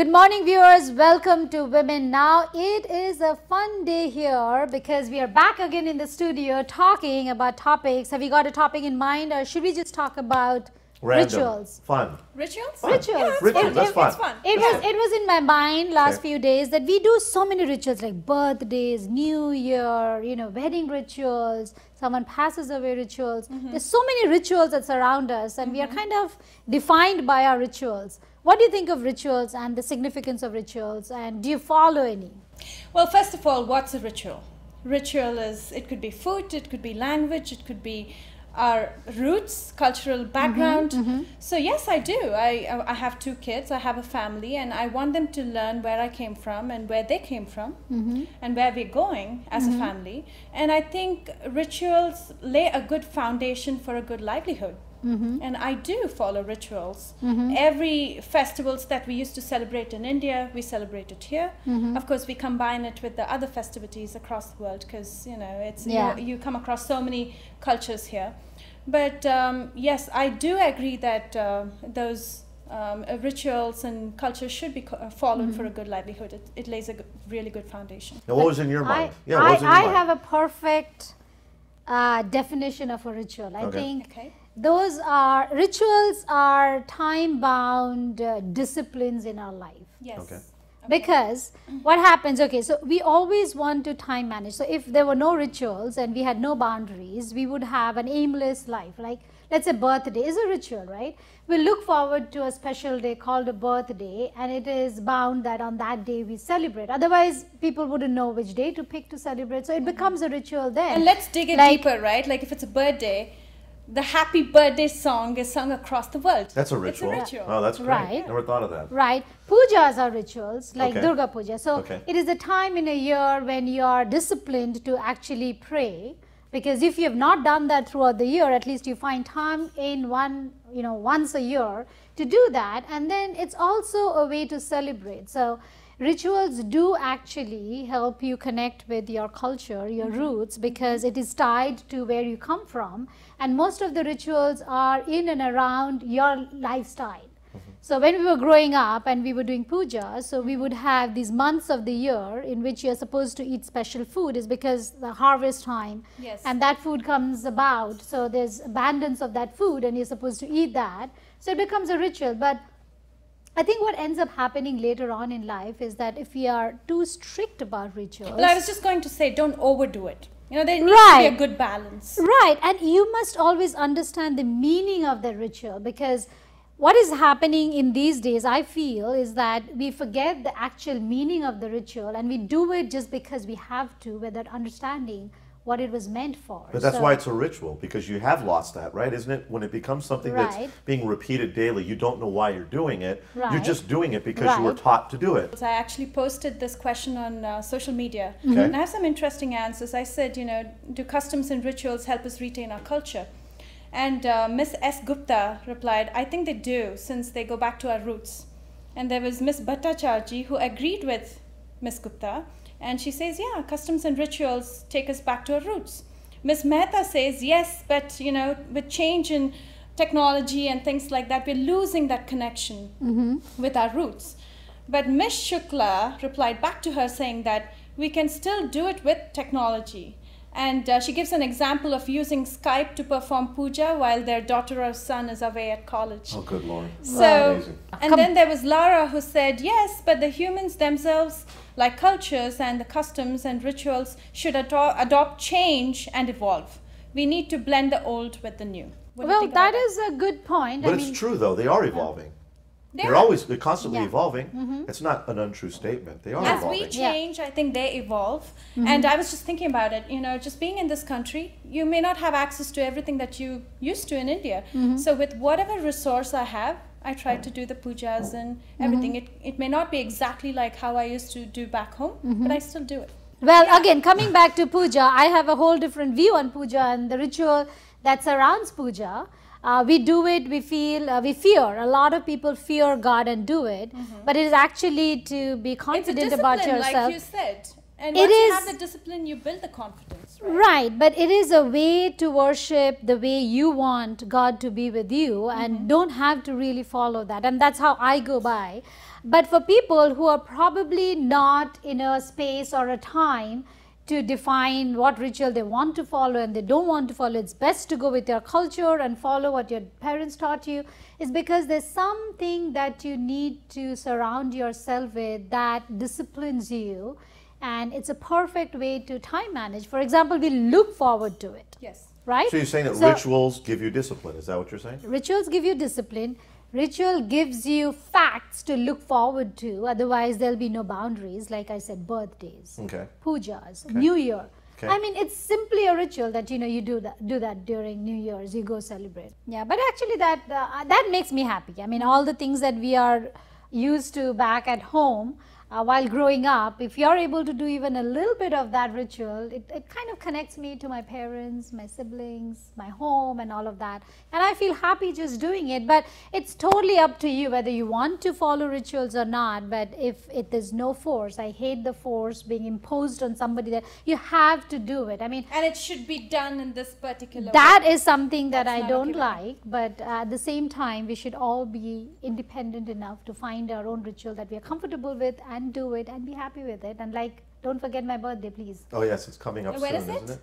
Good morning, viewers. Welcome to Women Now. It is a fun day here because we are back again in the studio talking about topics. Have you got a topic in mind, or should we just talk about rituals? Fun. Rituals? Fun. Rituals. Yeah, rituals. That's fun. It's fun. It was in my mind last few days that we do so many rituals like birthdays, New Year, wedding rituals, someone passes away rituals. There's so many rituals that surround us, and we are kind of defined by our rituals. What do you think of rituals and the significance of rituals, and do you follow any? Well, first of all, what's a ritual? Ritual is, it could be food, it could be language, it could be our roots, cultural background. So yes, I do. I have 2 kids, I have a family, and I want them to learn where I came from and where they came from and where we're going as a family. And I think rituals lay a good foundation for a good livelihood. And I do follow rituals. Every festivals that we used to celebrate in India, we celebrate it here. Of course, we combine it with the other festivities across the world because, it's you come across so many cultures here. But yes, I do agree that those rituals and cultures should be followed for a good livelihood. It lays a really good foundation. Now, what was in your mind? I have a perfect definition of a ritual. I think those are rituals are time-bound disciplines in our life. Yes. Because what happens, so we always want to time manage. So if there were no rituals and we had no boundaries, we would have an aimless life. Like, let's say birthday is a ritual, right? We look forward to a special day called a birthday, and it is bound that on that day we celebrate. Otherwise, people wouldn't know which day to pick to celebrate. So it becomes a ritual then. And let's dig it deeper, right? Like if it's a birthday, the happy birthday song is sung across the world. That's a ritual. It's a ritual. Oh, that's great. Right. Never thought of that. Right. Pujas are rituals, like Durga Puja. So it is a time in a year when you are disciplined to actually pray. Because if you have not done that throughout the year, at least you find time in once a year to do that. And then it's also a way to celebrate. So rituals do actually help you connect with your culture, your roots, because it is tied to where you come from. And most of the rituals are in and around your lifestyle. So when we were growing up and we were doing puja, so we would have these months of the year in which you're supposed to eat special food is because the harvest time and that food comes about. So there's abundance of that food and you're supposed to eat that. So it becomes a ritual. But I think what ends up happening later on in life is that if we are too strict about rituals. Well, I was just going to say, don't overdo it. There needs to be a good balance. Right. And you must always understand the meaning of the ritual, because what is happening in these days, I feel, is that we forget the actual meaning of the ritual and we do it just because we have to, without understanding what it was meant for. But that's why it's a ritual, because you have lost that, right? Isn't it? When it becomes something that's being repeated daily, you don't know why you're doing it. You're just doing it because you were taught to do it. I actually posted this question on social media. And I have some interesting answers. I said, do customs and rituals help us retain our culture? And Miss S. Gupta replied, I think they do, since they go back to our roots. And there was Miss Bhattacharji who agreed with Miss Gupta. And she says, yeah, customs and rituals take us back to our roots. Miss Mehta says, yes, but with change in technology and things like that, we're losing that connection with our roots. But Miss Shukla replied back to her saying that we can still do it with technology. And she gives an example of using Skype to perform puja while their daughter or son is away at college. Oh, good Lord. So, and then there was Lara who said, yes, but the humans themselves, like cultures and the customs and rituals, should adopt change and evolve. We need to blend the old with the new. Well, that is a good point. But it's true, though. They are evolving. They're constantly evolving. It's not an untrue statement. They are evolving. As we change, I think they evolve. And I was just thinking about it, just being in this country, you may not have access to everything that you used to in India. So with whatever resource I have, I try to do the pujas and everything. It may not be exactly like how I used to do back home, but I still do it. Well, again, coming back to puja, I have a whole different view on puja and the ritual that surrounds puja. We do it, we fear. A lot of people fear God and do it, but it is actually to be confident about yourself. Like you said. And once you have the discipline, you build the confidence. Right, but it is a way to worship the way you want God to be with you, and don't have to really follow that, and that's how I go by. But for people who are probably not in a space or a time to define what ritual they want to follow and they don't want to follow, it's best to go with your culture and follow what your parents taught you, is because there's something that you need to surround yourself with that disciplines you, and it's a perfect way to time manage. For example, we look forward to it. Yes. Right? So you're saying that rituals give you discipline, is that what you're saying? Rituals give you discipline. Ritual gives you facts to look forward to, otherwise there'll be no boundaries. Like I said, birthdays, pujas, New Year. I mean, it's simply a ritual that, you know, you do that during New Year's, you go celebrate. Yeah, but actually that makes me happy. I mean, all the things that we are used to back at home, while growing up, if you're able to do even a little bit of that ritual, it kind of connects me to my parents, my siblings, my home, and all of that. And I feel happy just doing it. But it's totally up to you whether you want to follow rituals or not. But if there's no force, I hate the force being imposed on somebody that you have to do it. I mean, and it should be done in this particular way. That is something that I don't like. But at the same time, we should all be independent enough to find our own ritual that we are comfortable with and do it and be happy with it. And like, don't forget my birthday, please. Oh yes, it's coming up soon, isn't it?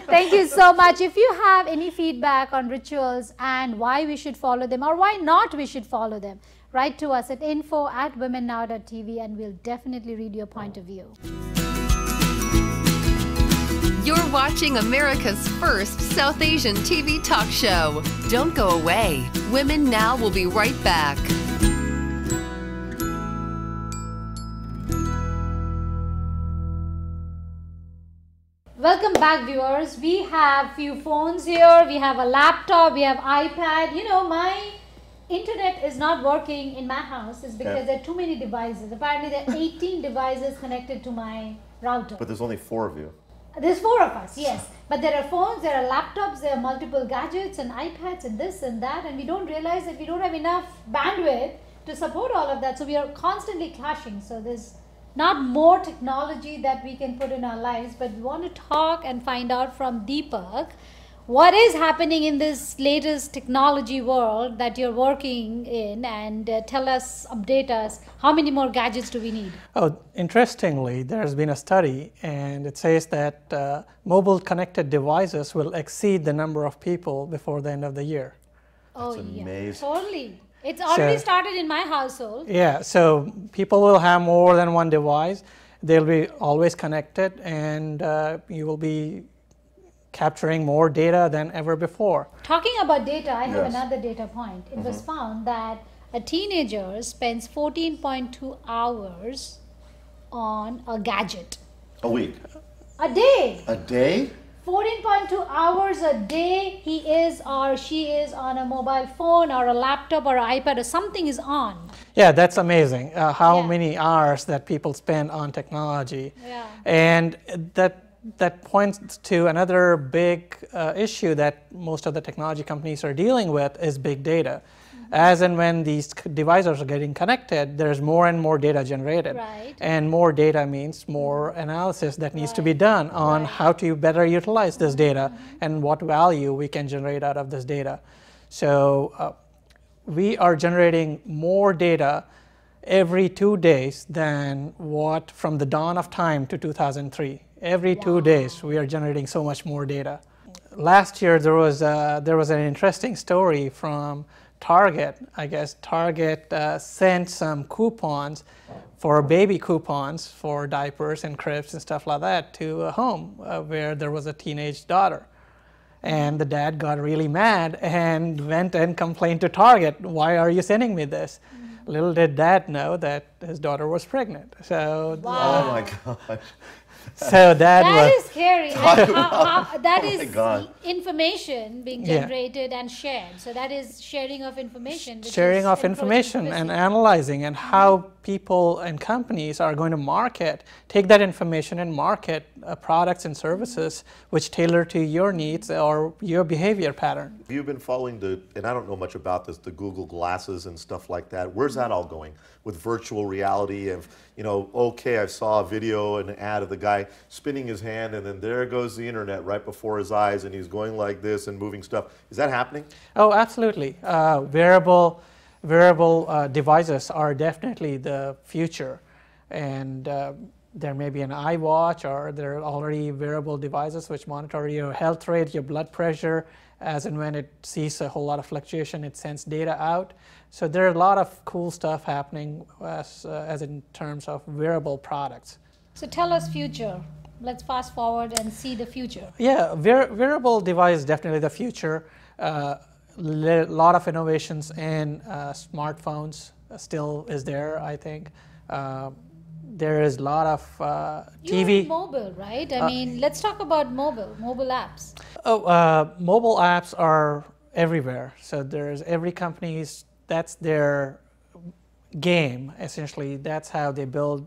Thank you so much. If you have any feedback on rituals and why we should follow them or why not we should follow them, write to us at info@womennow.tv and we'll definitely read your point of view. You're watching America's first South Asian TV talk show. Don't go away. Women Now will be right back. Welcome back, viewers. We have few phones here. We have a laptop. We have iPad. You know, my internet is not working in my house. It's because there are too many devices. Apparently, there are 18 devices connected to my router. But there's only 4 of you. There's 4 of us, yes. But there are phones, there are laptops, there are multiple gadgets and iPads and this and that. And we don't realize that we don't have enough bandwidth to support all of that. So we are constantly clashing. So there's not more technology that we can put in our lives, but we want to talk and find out from Deepak what is happening in this latest technology world that you're working in, and tell us, update us, how many more gadgets do we need? Oh, interestingly, there's been a study and it says that mobile connected devices will exceed the number of people before the end of the year. That's amazing. Yeah, totally. It's already started in my household. Yeah, so people will have more than one device. They'll be always connected, and you will be capturing more data than ever before. Talking about data, I have another data point. It was found that a teenager spends 14.2 hours on a gadget. A week? A day. A day? 14.2 hours a day he is or she is on a mobile phone or a laptop or an iPad or something is on. Yeah, that's amazing how many hours that people spend on technology. Yeah. And that points to another big issue that most of the technology companies are dealing with is big data. As and when these devices are getting connected, there's more and more data generated. Right. And more data means more analysis that needs to be done on how to better utilize this data and what value we can generate out of this data. So we are generating more data every 2 days than what from the dawn of time to 2003. Every 2 days we are generating so much more data. Last year there was an interesting story from Target. I guess Target sent some coupons for baby coupons for diapers and cribs and stuff like that to a home where there was a teenage daughter. And the dad got really mad and went and complained to Target, "Why are you sending me this?" Little did dad know that his daughter was pregnant. So oh my God. So that is scary. That is information being generated and shared. So that is sharing of information. Sharing of information and analyzing, and how people and companies are going to take that information and market products and services which tailor to your needs or your behavior pattern. You've been following and I don't know much about this, the Google glasses and stuff like that. Where's that all going with virtual reality? And, you know, okay, I saw a video, an ad of the guy guy spinning his hand, and then there goes the internet right before his eyes, and he's going like this and moving stuff. Is that happening? Oh, absolutely. Wearable devices are definitely the future, and there may be an iWatch, or there are already wearable devices which monitor your health rate, your blood pressure. As and when it sees a whole lot of fluctuation, it sends data out. So there are a lot of cool stuff happening as in terms of wearable products. So tell us future. Let's fast forward and see the future. Yeah, wearable device is definitely the future. A lot of innovations in smartphones still is there, I think. There is a lot of TV. You're mobile, right? I mean, let's talk about mobile apps. Mobile apps are everywhere. So there's every company's, that's their game, essentially. That's how they build.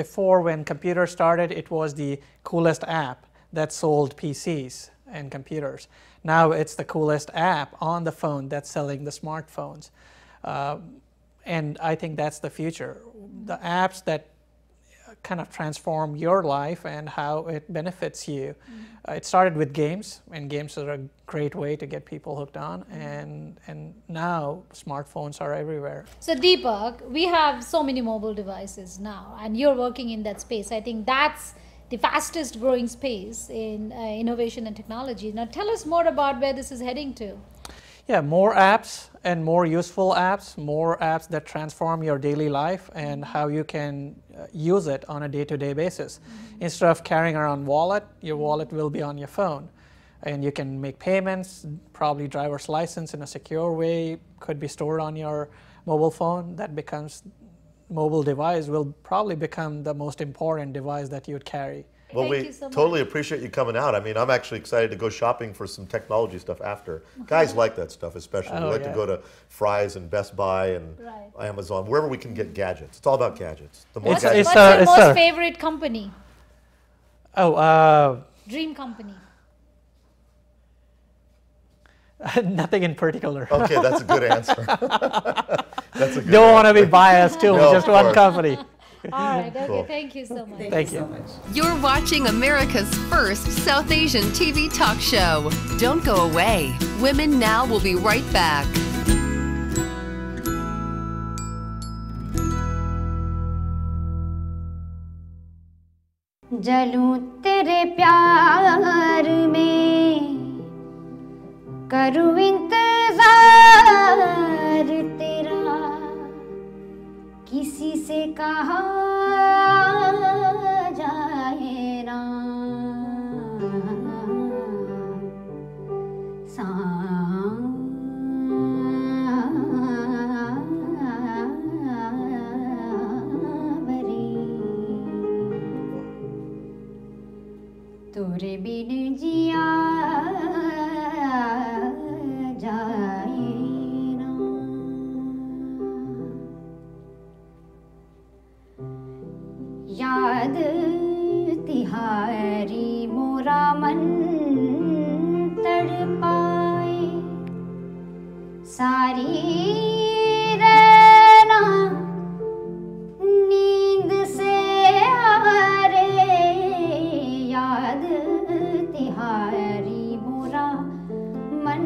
Before, when computers started, it was the coolest app that sold PCs and computers. Now it's the coolest app on the phone that's selling the smartphones. And I think that's the future. The apps that kind of transform your life and how it benefits you. It started with games, and games are a great way to get people hooked on, and now smartphones are everywhere. So Deepak, we have so many mobile devices now, and you're working in that space. I think that's the fastest growing space in innovation and technology. Now tell us more about where this is heading to. Yeah, more apps and more useful apps, more apps that transform your daily life and how you can use it on a day-to-day basis. Instead of carrying around wallet, your wallet will be on your phone. And you can make payments, probably driver's license in a secure way, could be stored on your mobile phone. That becomes, mobile device will probably become the most important device that you would carry. Well, we totally appreciate you coming out. I mean, I'm actually excited to go shopping for some technology stuff after. Guys like that stuff especially. We like to go to Fry's and Best Buy and Amazon, wherever we can get gadgets. It's all about gadgets. The more what's your most favorite company? Dream company. Nothing in particular. Okay, that's a good answer. That's a good Don't want to be biased too, just one company. All right, okay, cool. Thank you so much. Thank you so much. You're watching America's first South Asian TV talk show. Don't go away. Women Now will be right back. जलूं तेरे प्यार में करूं इंतजार तेरा किसी से कहा जाए ना सांवरी तोरे बिन जिया जाए ना याद तिहारी मोरा मन तड़पाए सारी रहना नींद से हारे याद तिहारी मोरा मन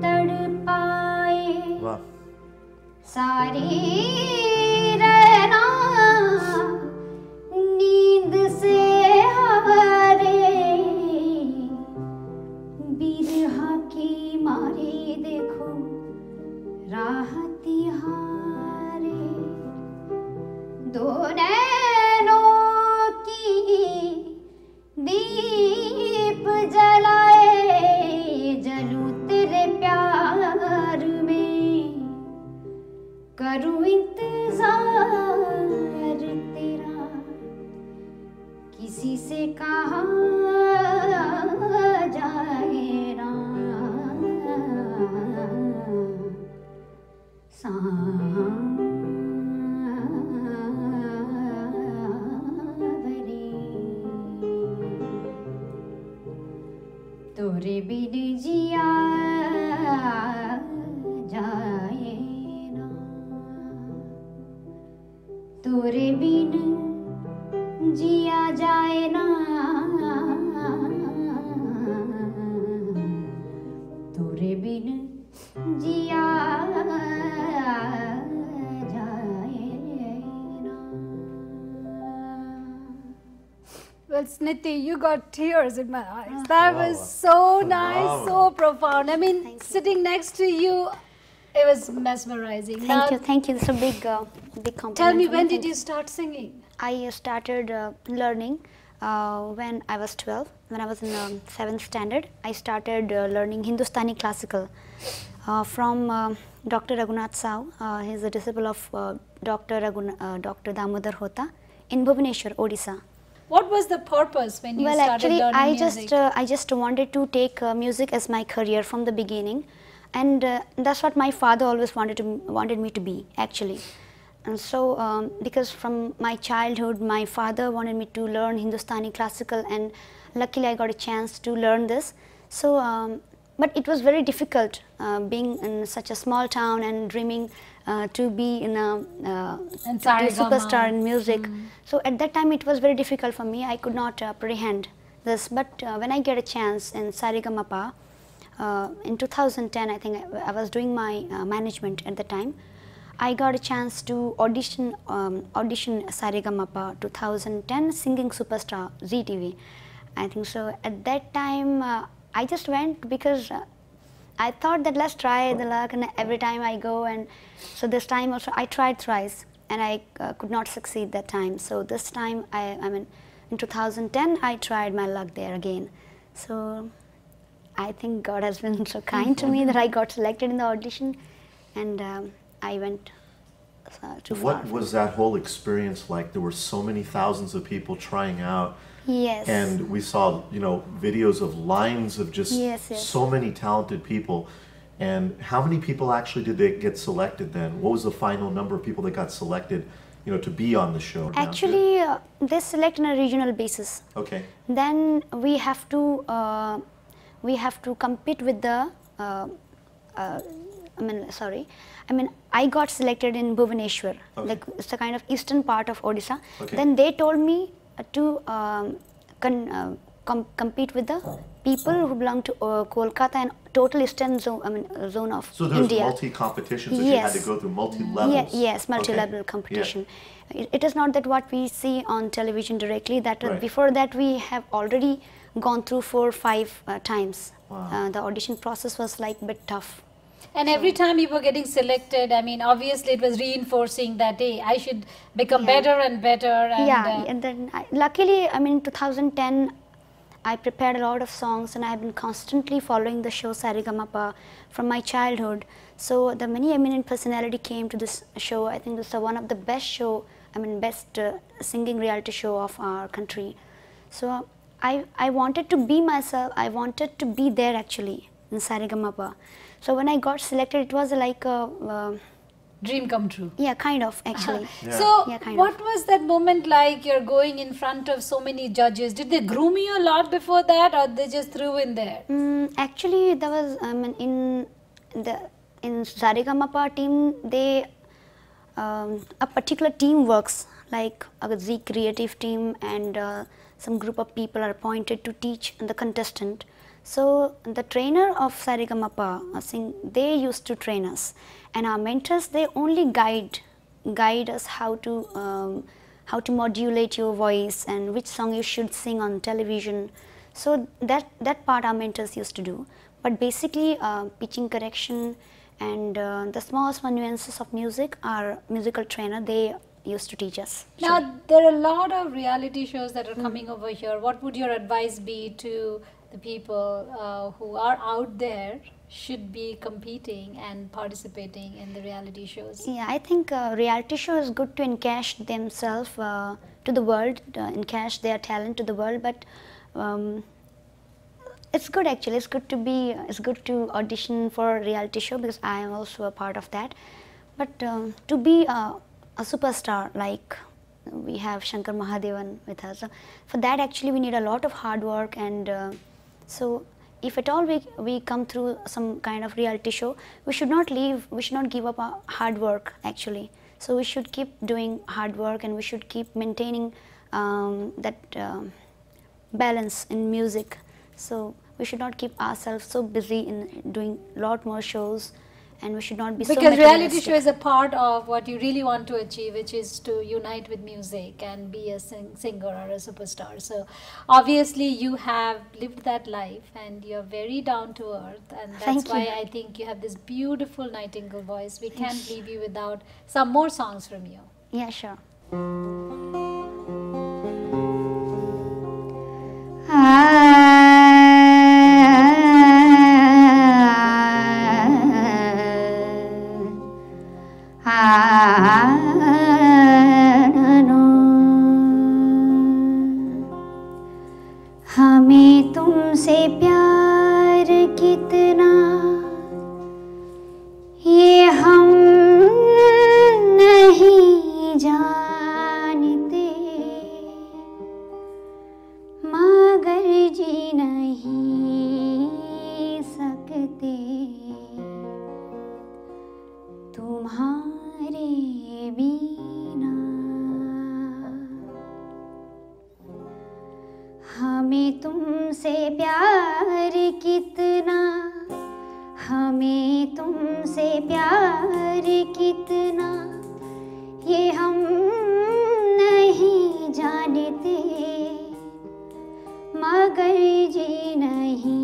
तड़पाए सारी रहना नींद से हारे बिरहा की मारे देखो राह तिहारे दो नैनों की दीप जलाए जलूं तेरे प्यार में करूं इंतजार तेरा किसी से कहा जाए ना सांवरी तोरे बिन जिया जाए ना तोरे बिन जिया जा Sniti, you got tears in my eyes. That was so nice, so profound. I mean, sitting next to you, it was mesmerizing. Thank you. It's a big compliment. Tell me, when did you start singing? I started learning when I was 12. When I was in 7th standard, I started learning Hindustani classical from Dr. Raghunath Sao. He is a disciple of Dr. Damodar Hota in Bhubaneswar, Odisha. What was the purpose when you started learning music? I just wanted to take music as my career from the beginning, and that's what my father always wanted me to be, actually. And so, because from my childhood, my father wanted me to learn Hindustani classical, and luckily I got a chance to learn this. So, but it was very difficult being in such a small town and dreaming to be in a superstar in music. So at that time it was very difficult for me. I could not apprehend this. But when I get a chance in Saregama, in 2010, I think I was doing my management at the time. I got a chance to audition Saregama 2010 Singing Superstar ZTV. I think so. At that time, I just went because I thought that let's try the luck, and every time I go, and so this time also I tried thrice and I could not succeed that time. So this time, I mean, in 2010, I tried my luck there again. So I think God has been so kind to me that I got selected in the audition, and I went too far. What was that whole experience like? There were so many thousands of people trying out. Yes. And we saw, you know, videos of lines of just so many talented people. And how many people actually did they get selected then? What was the final number of people that got selected, you know, to be on the show? Actually, they select on a regional basis. Okay. Then we have to compete with the. I got selected in Bhubaneswar, like it's a kind of eastern part of Odisha. Okay. Then they told me to compete with the people who belong to Kolkata and total eastern zone, zone of India. So there was multi-competitions that you had to go through, multi-levels? Yes, multi-level competition. Yeah. It is not that what we see on television directly, that before that we have already gone through 4 or 5 times. Wow. The audition process was like a bit tough. And every time you were getting selected, I mean, obviously it was reinforcing that, hey, I should become better and better. And, and then luckily, I mean, in 2010, I prepared a lot of songs, and I have been constantly following the show Saregama from my childhood. So the many eminent personality came to this show. I think this is one of the best show, best singing reality show of our country. So I wanted to be myself. I wanted to be there actually in Saregama. So when I got selected, it was like a dream come true. Yeah, kind of, actually. So what was that moment like? You're going in front of so many judges. Did they groom you a lot before that, or they just threw in there? Actually, there was in Saregama team, they a particular team works, like a Z creative team, and some group of people are appointed to teach the contestant. So the trainer of Saregama, they used to train us, and our mentors, they only guide us how to modulate your voice and which song you should sing on television. So that part our mentors used to do. But basically pitching correction and the small nuances of music, our musical trainer, they used to teach us. Now there are a lot of reality shows that are coming over here. What would your advice be to the people who are out there, should be competing and participating in the reality shows? Yeah, I think reality show is good to encash themselves to the world, encash their talent to the world. But it's good actually. It's good to audition for a reality show, because I am also a part of that. But to be a superstar, like we have Shankar Mahadevan with us, for that actually we need a lot of hard work. And so if at all we come through some kind of reality show, we should not give up our hard work actually. So we should keep doing hard work, and we should keep maintaining that balance in music. So we should not keep ourselves so busy in doing a lot more shows and we should not be so because reality materialistic. show is a part of what you really want to achieve, which is to unite with music and be a singer or a superstar. So obviously you have lived that life and you're very down to earth, and that's why I think you have this beautiful nightingale voice. We can't leave you without some more songs from you. Yeah, sure. हमें तुमसे प्यार कितना ये हम नहीं जानते, मगर जी नहीं सकते तुम्हारे बिना। हमें तुमसे प्यार कितना, हमें तुमसे प्यार कितना ये हम नहीं जानते, मगर जी नहीं